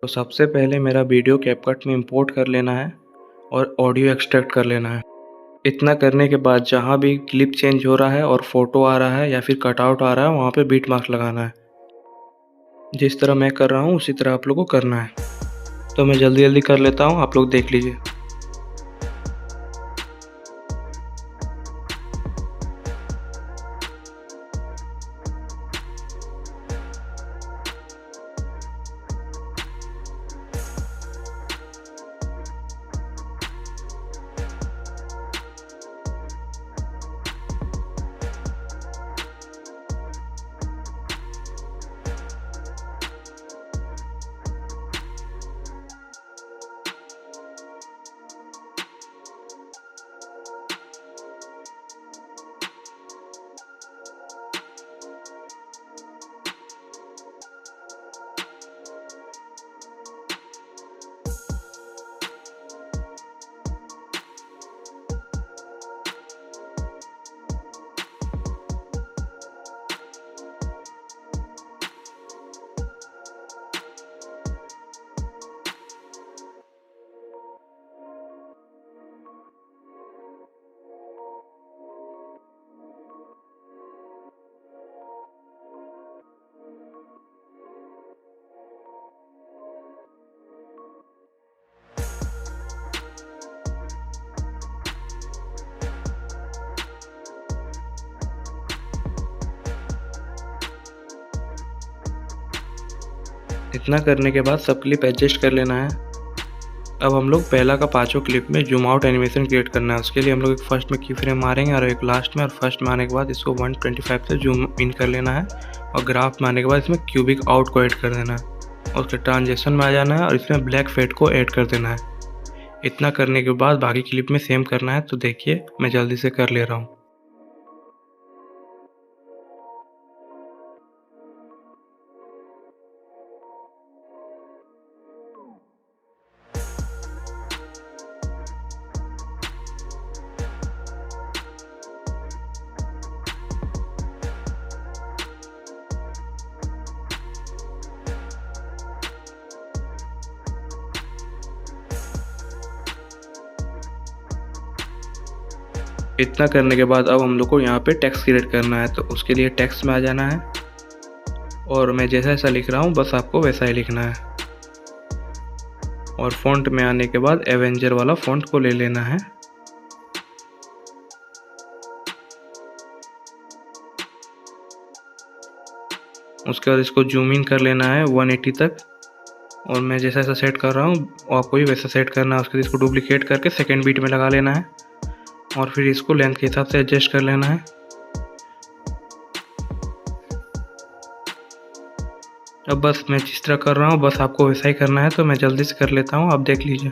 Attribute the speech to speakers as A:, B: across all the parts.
A: तो सबसे पहले मेरा वीडियो कैपकट में इंपोर्ट कर लेना है और ऑडियो एक्सट्रैक्ट कर लेना है। इतना करने के बाद जहाँ भी क्लिप चेंज हो रहा है और फ़ोटो आ रहा है या फिर कटआउट आ रहा है वहाँ पे बीट मार्क लगाना है। जिस तरह मैं कर रहा हूँ उसी तरह आप लोग को करना है। तो मैं जल्दी-जल्दी कर लेता हूँ, आप लोग देख लीजिए। इतना करने के बाद सब क्लिप एडजस्ट कर लेना है। अब हम लोग पहला का पाँचों क्लिप में ज़ूम आउट एनिमेशन क्रिएट करना है। उसके लिए हम लोग एक फर्स्ट में की फ्रेम मारेंगे और एक लास्ट में, और फर्स्ट में आने के बाद इसको 125 से ज़ूम इन कर लेना है और ग्राफ में आने के बाद इसमें क्यूबिक आउट को ऐड कर देना है और उसके ट्रांजिशन में आ जाना है और इसमें ब्लैक फेड को ऐड कर देना है। इतना करने के बाद बाकी क्लिप में सेम करना है। तो देखिए मैं जल्दी से कर ले रहा हूँ। इतना करने के बाद अब हम लोग को यहाँ पे टेक्स्ट क्रिएट करना है। तो उसके लिए टेक्स्ट में आ जाना है और मैं जैसा जैसा लिख रहा हूँ बस आपको वैसा ही लिखना है। और फ़ॉन्ट में आने के बाद एवेंजर वाला फ़ॉन्ट को ले लेना है। उसके बाद इसको जूम इन कर लेना है 180 तक और मैं जैसा जैसा सेट कर रहा हूँ आपको भी वैसा सेट करना है। उसके बाद इसको डुप्लीकेट करके सेकेंड बीट में लगा लेना है और फिर इसको लेंथ के हिसाब से एडजस्ट कर लेना है। अब बस मैं जिस तरह कर रहा हूँ बस आपको वैसा ही करना है। तो मैं जल्दी से कर लेता हूँ, आप देख लीजिए।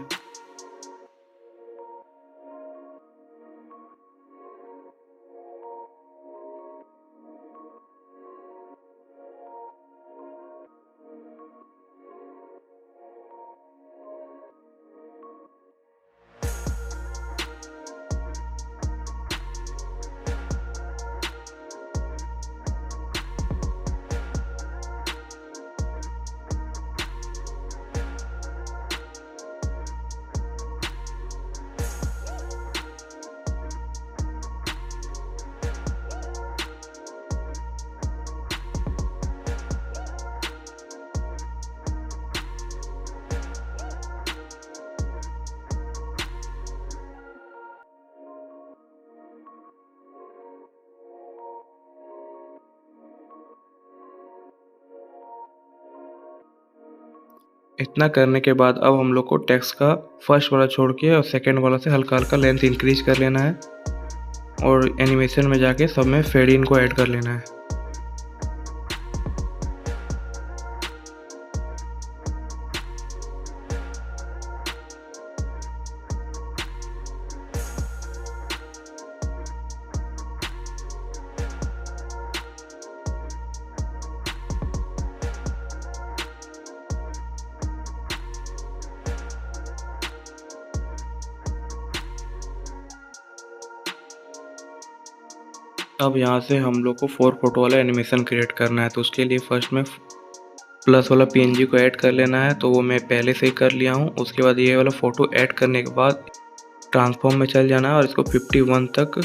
A: इतना करने के बाद अब हम लोग को टेक्स्ट का फर्स्ट वाला छोड़ के और सेकंड वाला से हल्का हल्का लेंथ इंक्रीज कर लेना है और एनिमेशन में जाके सब में फेड इन को ऐड कर लेना है। अब यहाँ से हम लोग को 4 फोटो वाला एनिमेशन क्रिएट करना है। तो उसके लिए फर्स्ट में प्लस वाला पीएनजी को ऐड कर लेना है, तो वो मैं पहले से ही कर लिया हूँ। उसके बाद ये वाला फ़ोटो ऐड करने के बाद ट्रांसफॉर्म में चल जाना है और इसको 51 तक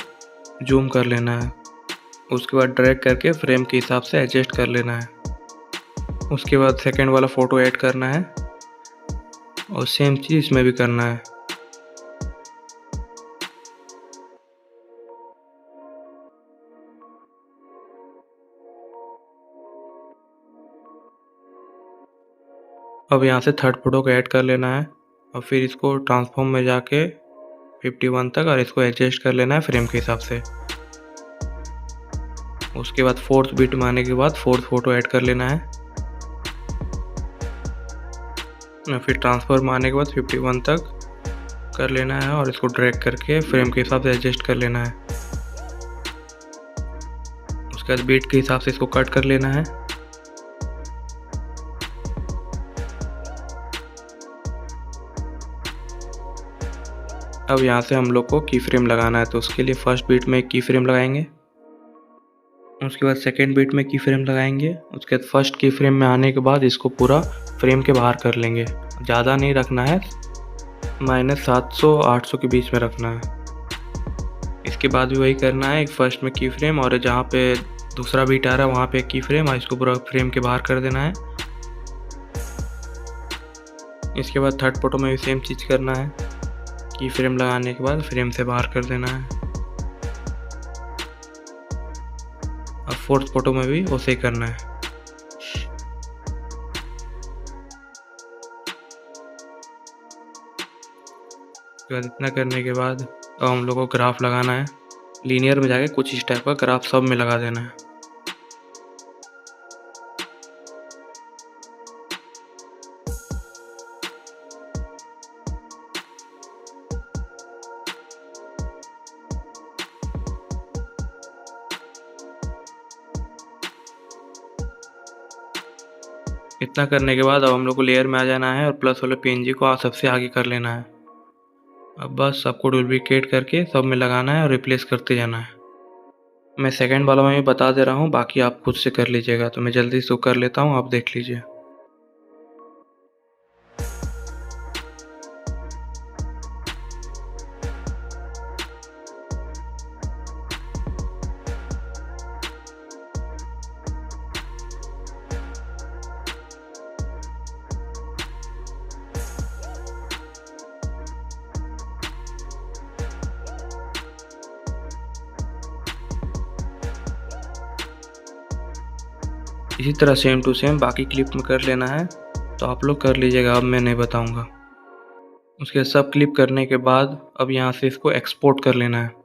A: जूम कर लेना है। उसके बाद ड्रैग करके फ्रेम के हिसाब से एडजस्ट कर लेना है। उसके बाद सेकंड वाला फ़ोटो ऐड करना है और सेम चीज़ इसमें भी करना है। अब यहाँ से थर्ड फ़ोटो को ऐड कर लेना है और फिर इसको ट्रांसफॉर्म में जाके 51 तक और इसको एडजस्ट कर लेना है फ्रेम के हिसाब से। उसके बाद फोर्थ बीट में आने के बाद फोर्थ फ़ोटो ऐड कर लेना है और फिर ट्रांसफर में आने के बाद 51 तक कर लेना है और इसको ड्रैग करके फ्रेम के हिसाब से एडजस्ट कर लेना है। उसके बाद बीट के हिसाब से इसको कट कर लेना है। अब यहाँ से हम लोग को की फ्रेम लगाना है, तो उसके लिए फर्स्ट बीट में एक की फ्रेम लगाएंगे, उसके बाद सेकेंड बीट में की फ्रेम लगाएंगे, उसके बाद फर्स्ट की फ्रेम में आने के बाद इसको पूरा फ्रेम के बाहर कर लेंगे। ज़्यादा नहीं रखना है, -700-800 के बीच में रखना है। इसके बाद भी वही करना है, एक फर्स्ट में की फ्रेम और जहाँ पे दूसरा बीट आ रहा है वहाँ पे एक की फ्रेम और इसको पूरा फ्रेम के बाहर कर देना है। इसके बाद थर्ड फोटो में भी सेम चीज़ करना है, की फ्रेम लगाने के बाद फ्रेम से बाहर कर देना है और फोर्थ फोटो में भी वैसे ही करना है। उसके बाद इतना करने के बाद अब हम लोग को ग्राफ लगाना है। लीनियर में जाके कुछ इस टाइप का ग्राफ सब में लगा देना है। इतना करने के बाद अब हम लोग को लेयर में आ जाना है और प्लस वाले पीएनजी को सबसे आगे कर लेना है। अब बस सबको डुप्लीकेट करके सब में लगाना है और रिप्लेस करते जाना है। मैं सेकंड वाला में बता दे रहा हूँ, बाकी आप खुद से कर लीजिएगा। तो मैं जल्दी से कर लेता हूँ, आप देख लीजिए। इसी तरह सेम टू सेम बाकी क्लिप में कर लेना है, तो आप लोग कर लीजिएगा, अब मैं नहीं बताऊंगा। उसके सब क्लिप करने के बाद अब यहाँ से इसको एक्सपोर्ट कर लेना है।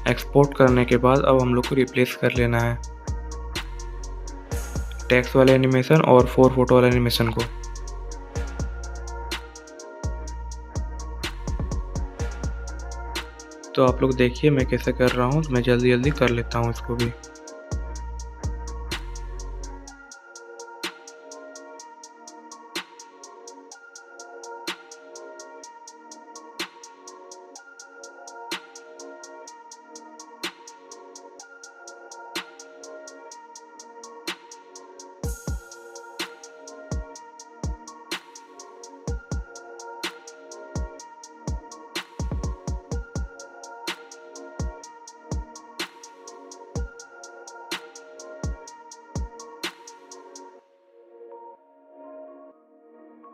A: एक्सपोर्ट करने के बाद अब हम लोग को रिप्लेस कर लेना है टेक्स्ट वाले एनिमेशन और 4 फोटो वाले एनिमेशन को। तो आप लोग देखिए मैं कैसे कर रहा हूँ, मैं जल्दी जल्दी कर लेता हूँ इसको भी।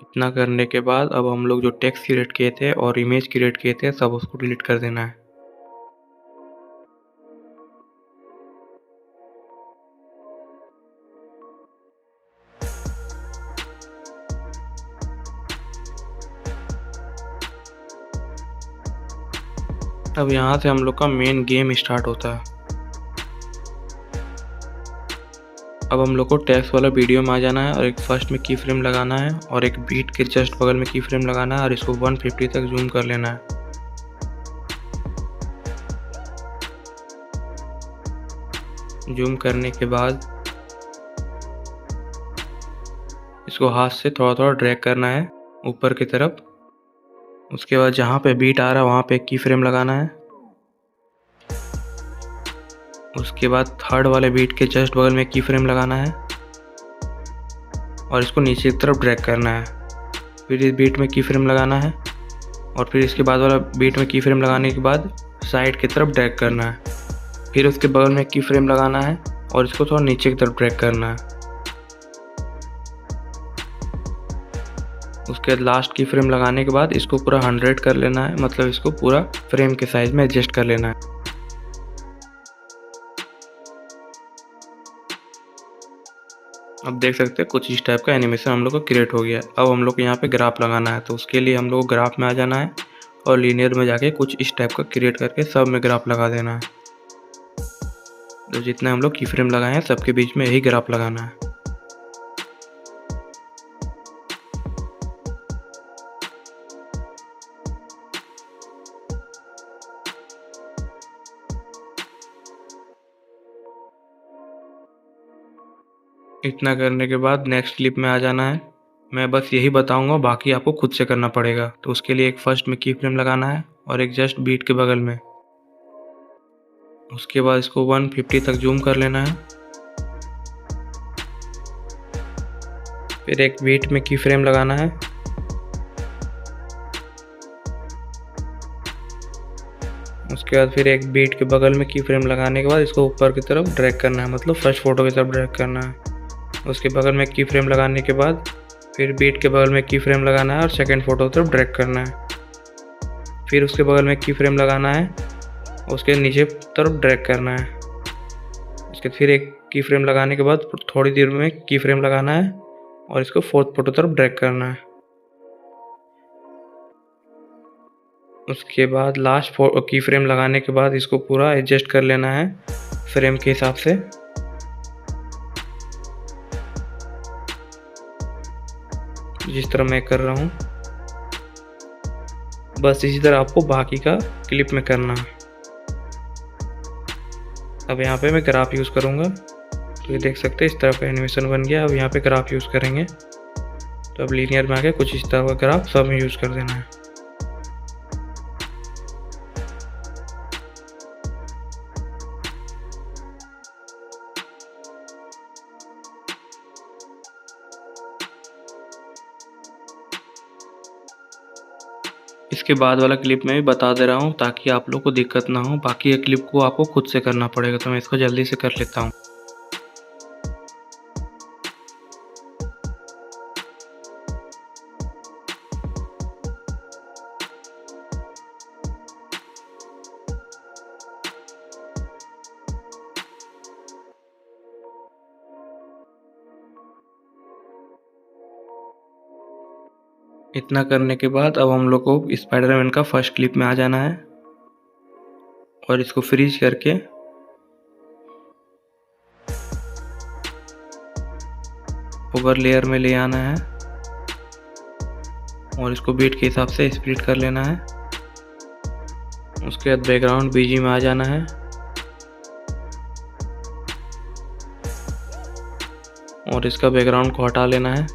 A: इतना करने के बाद अब हम लोग जो टेक्स्ट क्रिएट किए थे और इमेज क्रिएट किए थे सब उसको डिलीट कर देना है। अब यहाँ से हम लोग का मेन गेम स्टार्ट होता है। अब हम लोग को टेक्स्ट वाला वीडियो में आ जाना है और एक फर्स्ट में की फ्रेम लगाना है और एक बीट के जस्ट बगल में की फ्रेम लगाना है और इसको 150 तक जूम कर लेना है। जूम करने के बाद इसको हाथ से थोड़ा थोड़ा ड्रैग करना है ऊपर की तरफ। उसके बाद जहाँ पे बीट आ रहा है वहाँ पे एक की फ्रेम लगाना है। उसके बाद थर्ड वाले बीट के जस्ट बगल में की फ्रेम लगाना है और इसको नीचे की तरफ ड्रैग करना है। फिर इस बीट में की फ्रेम लगाना है और फिर इसके बाद वाला बीट में की फ्रेम लगाने के बाद साइड की तरफ ड्रैग करना है। फिर उसके बगल में की फ्रेम लगाना है और इसको थोड़ा नीचे की तरफ ड्रैग करना है। उसके बाद लास्ट की फ्रेम लगाने के बाद इसको पूरा 100 कर लेना है, मतलब इसको पूरा फ्रेम के साइज में एडजस्ट कर लेना है। अब देख सकते हैं कुछ इस टाइप का एनिमेशन हम लोग को क्रिएट हो गया। अब हम लोग को यहाँ पे ग्राफ लगाना है, तो उसके लिए हम लोग को ग्राफ में आ जाना है और लीनियर में जाके कुछ इस टाइप का क्रिएट करके सब में ग्राफ लगा देना है। तो जितने हम लोग की फ्रेम लगाए हैं सबके बीच में यही ग्राफ लगाना है। इतना करने के बाद नेक्स्ट क्लिप में आ जाना है। मैं बस यही बताऊंगा, बाकी आपको खुद से करना पड़ेगा। तो उसके लिए एक फर्स्ट में की फ्रेम लगाना है और एक जस्ट बीट के बगल में। उसके बाद इसको 150 तक जूम कर लेना है। फिर एक बीट में की फ्रेम लगाना है। उसके बाद फिर एक बीट के बगल में की फ्रेम लगाने के बाद इसको ऊपर की तरफ ड्रैग करना है, मतलब फर्स्ट फोटो की तरफ ड्रैग करना है। उसके बगल में की फ्रेम लगाने के बाद फिर बीट के बगल में की फ्रेम लगाना है और सेकंड फोटो की तरफ ड्रैग करना है। फिर उसके बगल में की फ्रेम लगाना है, उसके नीचे तरफ ड्रैग करना है। उसके फिर एक की फ्रेम लगाने के बाद थोड़ी देर में की फ्रेम लगाना है और इसको फोर्थ फोटो तरफ ड्रैग करना है। उसके बाद लास्ट की फ्रेम लगाने के बाद इसको पूरा एडजस्ट कर लेना है फ्रेम के हिसाब से। जिस तरह मैं कर रहा हूँ बस इसी तरह आपको बाकी का क्लिप में करना है। अब यहाँ पे मैं ग्राफ यूज़ करूँगा, तो ये देख सकते हैं इस तरह का एनिमेशन बन गया। अब यहाँ पे ग्राफ यूज़ करेंगे, तो अब लीनियर में आके कुछ इस तरह का ग्राफ सब में यूज़ कर देना है। इसके बाद वाला क्लिप मैं भी बता दे रहा हूँ ताकि आप लोग को दिक्कत ना हो। बाकी ये क्लिप को आपको खुद से करना पड़ेगा, तो मैं इसको जल्दी से कर लेता हूँ। इतना करने के बाद अब हम लोग को स्पाइडरमैन का फर्स्ट क्लिप में आ जाना है और इसको फ्रीज करके ओवर लेयर में ले आना है और इसको बीट के हिसाब से स्प्लिट कर लेना है। उसके बाद बैकग्राउंड बीजी में आ जाना है और इसका बैकग्राउंड को हटा लेना है।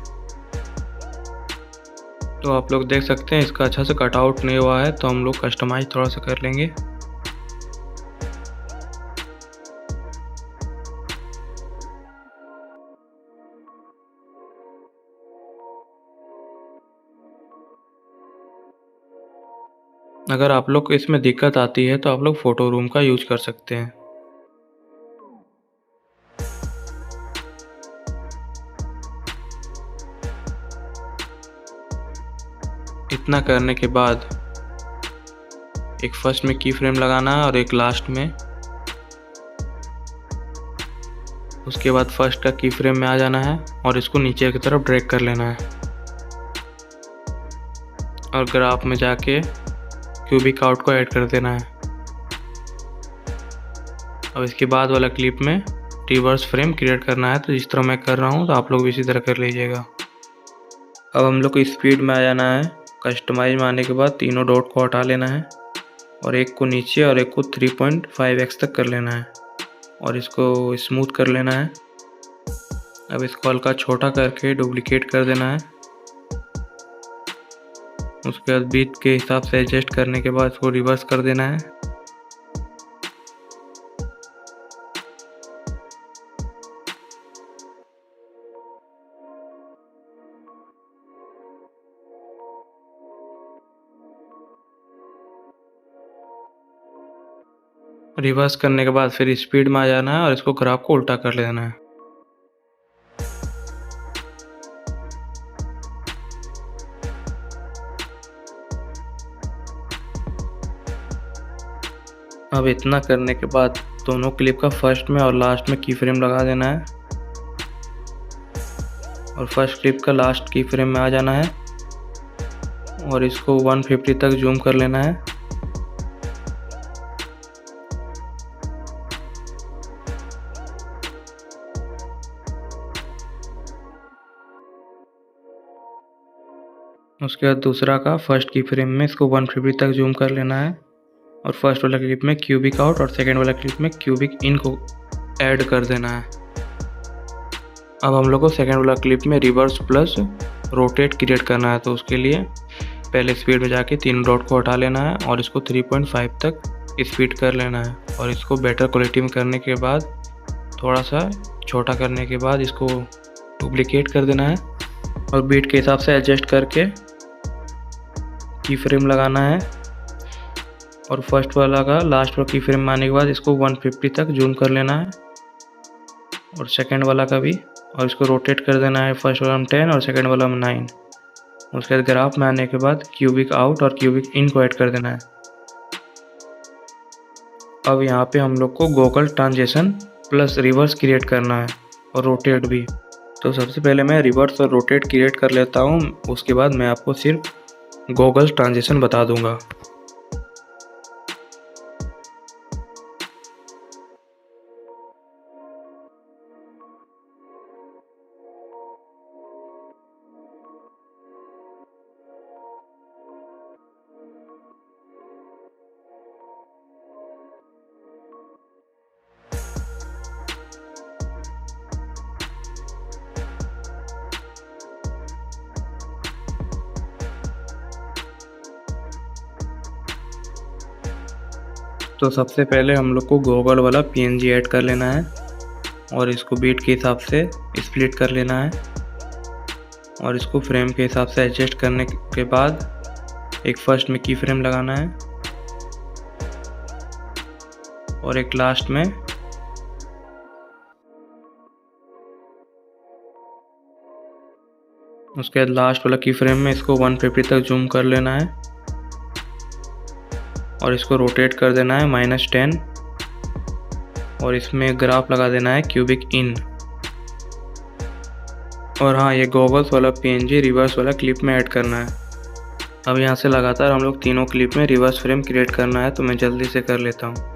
A: तो आप लोग देख सकते हैं इसका अच्छा से कटआउट नहीं हुआ है, तो हम लोग कस्टमाइज थोड़ा सा कर लेंगे। अगर आप लोग को इसमें दिक्कत आती है तो आप लोग फोटो रूम का यूज कर सकते हैं। इतना करने के बाद एक फर्स्ट में की फ्रेम लगाना है और एक लास्ट में। उसके बाद फर्स्ट का की फ्रेम में आ जाना है और इसको नीचे की तरफ ड्रैग कर लेना है और ग्राफ में जाके क्यूबिक आउट को ऐड कर देना है। अब इसके बाद वाला क्लिप में रिवर्स फ्रेम क्रिएट करना है, तो जिस तरह मैं कर रहा हूँ तो आप लोग भी इसी तरह कर लीजिएगा। अब हम लोग को स्पीड में आ जाना है। कस्टमाइज में आने के बाद तीनों डॉट को हटा लेना है और एक को नीचे और एक को 3.5x तक कर लेना है और इसको स्मूथ कर लेना है। अब इसको हल्का छोटा करके डुप्लीकेट कर देना है। उसके बाद बीट के हिसाब से एडजस्ट करने के बाद इसको रिवर्स कर देना है। रिवर्स करने के बाद फिर स्पीड में आ जाना है और इसको ग्राफ को उल्टा कर लेना है। अब इतना करने के बाद दोनों क्लिप का फर्स्ट में और लास्ट में की फ्रेम लगा देना है और फर्स्ट क्लिप का लास्ट की फ्रेम में आ जाना है और इसको 150 तक जूम कर लेना है। उसके बाद दूसरा का फर्स्ट की फ्रेम में इसको 150 तक जूम कर लेना है और फर्स्ट वाला क्लिप में क्यूबिक आउट और सेकेंड वाला क्लिप में क्यूबिक इन को ऐड कर देना है। अब हम लोग को सेकेंड वाला क्लिप में रिवर्स प्लस रोटेट क्रिएट करना है, तो उसके लिए पहले स्पीड में जाके तीन डॉट को हटा लेना है और इसको 3.5 तक स्पीड कर लेना है और इसको बेटर क्वालिटी में करने के बाद थोड़ा सा छोटा करने के बाद इसको डुप्लीकेट कर देना है और बीट के हिसाब से एडजस्ट करके की फ्रेम लगाना है और फर्स्ट वाला का लास्ट वाला की फ्रेम आने के बाद इसको 150 तक जूम कर लेना है और सेकंड वाला का भी, और इसको रोटेट कर देना है। फर्स्ट वाला में 10 और सेकंड वाला में 9। उसके बाद ग्राफ में आने के बाद क्यूबिक आउट और क्यूबिक इन को ऐड कर देना है। अब यहाँ पे हम लोग को goggle transition plus reverse create करना है और रोटेट भी। तो सबसे पहले मैं रिवर्स और रोटेट क्रिएट कर लेता हूँ, उसके बाद मैं आपको सिर्फ गॉगल ट्रांजिशन बता दूंगा। तो सबसे पहले हम लोग को गॉगल वाला PNG ऐड कर लेना है और इसको बीट के हिसाब से स्प्लिट कर लेना है और इसको फ्रेम के हिसाब से एडजस्ट करने के बाद एक फर्स्ट में की फ्रेम लगाना है और एक लास्ट में। उसके बाद लास्ट वाला की फ्रेम में इसको 150 तक जूम कर लेना है और इसको रोटेट कर देना है -10 और इसमें ग्राफ लगा देना है क्यूबिक इन। और हाँ, ये गॉगल्स वाला PNG रिवर्स वाला क्लिप में ऐड करना है। अब यहाँ से लगातार हम लोग तीनों क्लिप में रिवर्स फ्रेम क्रिएट करना है, तो मैं जल्दी से कर लेता हूँ।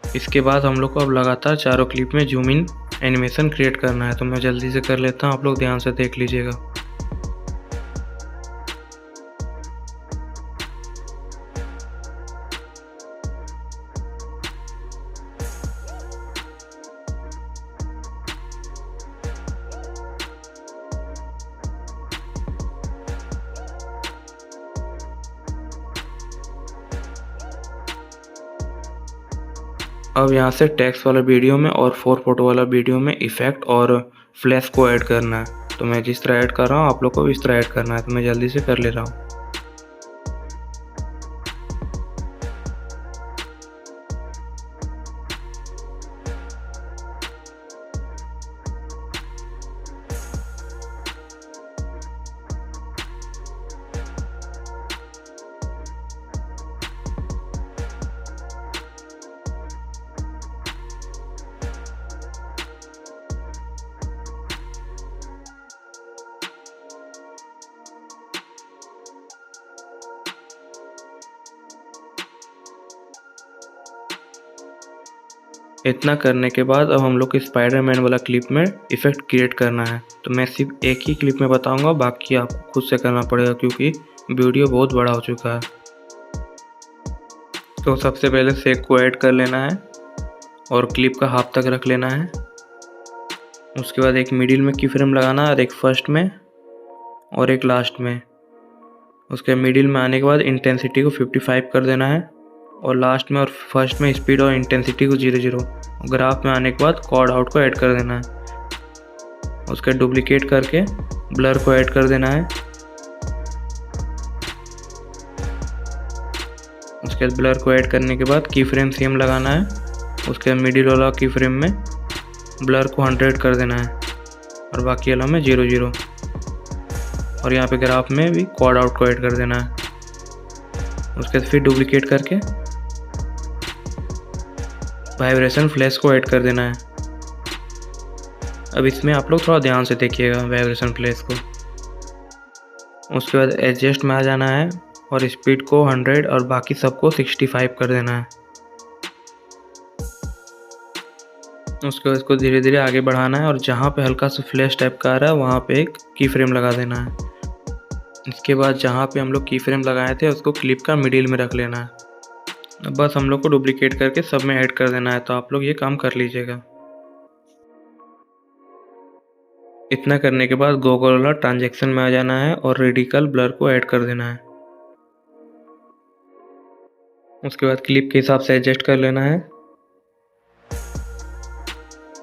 A: इसके बाद हम लोग को अब लगातार चारों क्लिप में जूम इन एनिमेशन क्रिएट करना है, तो मैं जल्दी से कर लेता हूँ, आप लोग ध्यान से देख लीजिएगा। अब यहाँ से टेक्स्ट वाला वीडियो में और 4 फोटो वाला वीडियो में इफेक्ट और फ्लैश को ऐड करना है, तो मैं जिस तरह ऐड कर रहा हूँ आप लोग को भी इस तरह ऐड करना है, तो मैं जल्दी से कर ले रहा हूँ। इतना करने के बाद अब हम लोग को स्पाइडरमैन वाला क्लिप में इफ़ेक्ट क्रिएट करना है। तो मैं सिर्फ एक ही क्लिप में बताऊंगा, बाकी आपको खुद से करना पड़ेगा क्योंकि वीडियो बहुत बड़ा हो चुका है। तो सबसे पहले शेक को ऐड कर लेना है और क्लिप का हाफ तक रख लेना है। उसके बाद एक मिडिल में की फ्रेम लगाना है और एक फर्स्ट में और एक लास्ट में। उसके मिडिल में आने के बाद इंटेंसिटी को 55 कर देना है और लास्ट में और फर्स्ट में स्पीड और इंटेंसिटी को 0-0। ग्राफ में आने के बाद क्वाड आउट को ऐड कर देना है। उसका डुप्लीकेट करके ब्लर को ऐड कर देना है। उसके बाद ब्लर को ऐड करने के बाद की फ्रेम सेम लगाना है। उसके मिडिल वाला की फ्रेम में ब्लर को 100 कर देना है और बाकी वाला में 0-0। और यहाँ पे ग्राफ में भी क्वाड आउट को ऐड कर देना है। उसके बाद फिर डुप्लीकेट करके वाइब्रेशन फ्लैश को ऐड कर देना है। अब इसमें आप लोग थोड़ा ध्यान से देखिएगा वाइब्रेशन फ्लैश को। उसके बाद एडजस्ट में आ जाना है और स्पीड को 100 और बाकी सबको 65 कर देना है। उसके बाद इसको धीरे धीरे आगे बढ़ाना है और जहाँ पे हल्का सा फ्लैश टाइप का आ रहा है वहाँ पे एक की फ्रेम लगा देना है। इसके बाद जहाँ पे हम लोग की फ्रेम लगाए थे उसको क्लिप का मिडिल में रख लेना है। अब बस हम लोग को डुप्लीकेट करके सब में ऐड कर देना है। तो आप लोग ये काम कर लीजिएगा। इतना करने के बाद गॉगल वाला ट्रांजैक्शन में आ जाना है और रेडिकल ब्लर को ऐड कर देना है। उसके बाद क्लिप के हिसाब से एडजस्ट कर लेना है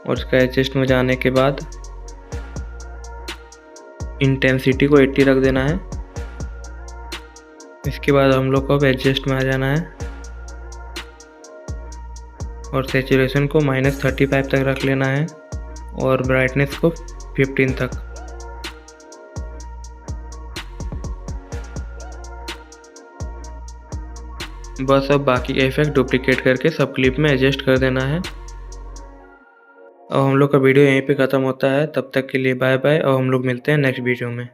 A: और इसका एडजस्ट में जाने के बाद इंटेंसिटी को 80 रख देना है। इसके बाद हम लोग को अब एडजस्ट में आ जाना है और सैचुरेशन को -35 तक रख लेना है और ब्राइटनेस को 15 तक। बस अब बाकी का इफेक्ट डुप्लीकेट करके सब क्लिप में एडजस्ट कर देना है। अब हम लोग का वीडियो यहीं पे ख़त्म होता है। तब तक के लिए बाय बाय और हम लोग मिलते हैं नेक्स्ट वीडियो में।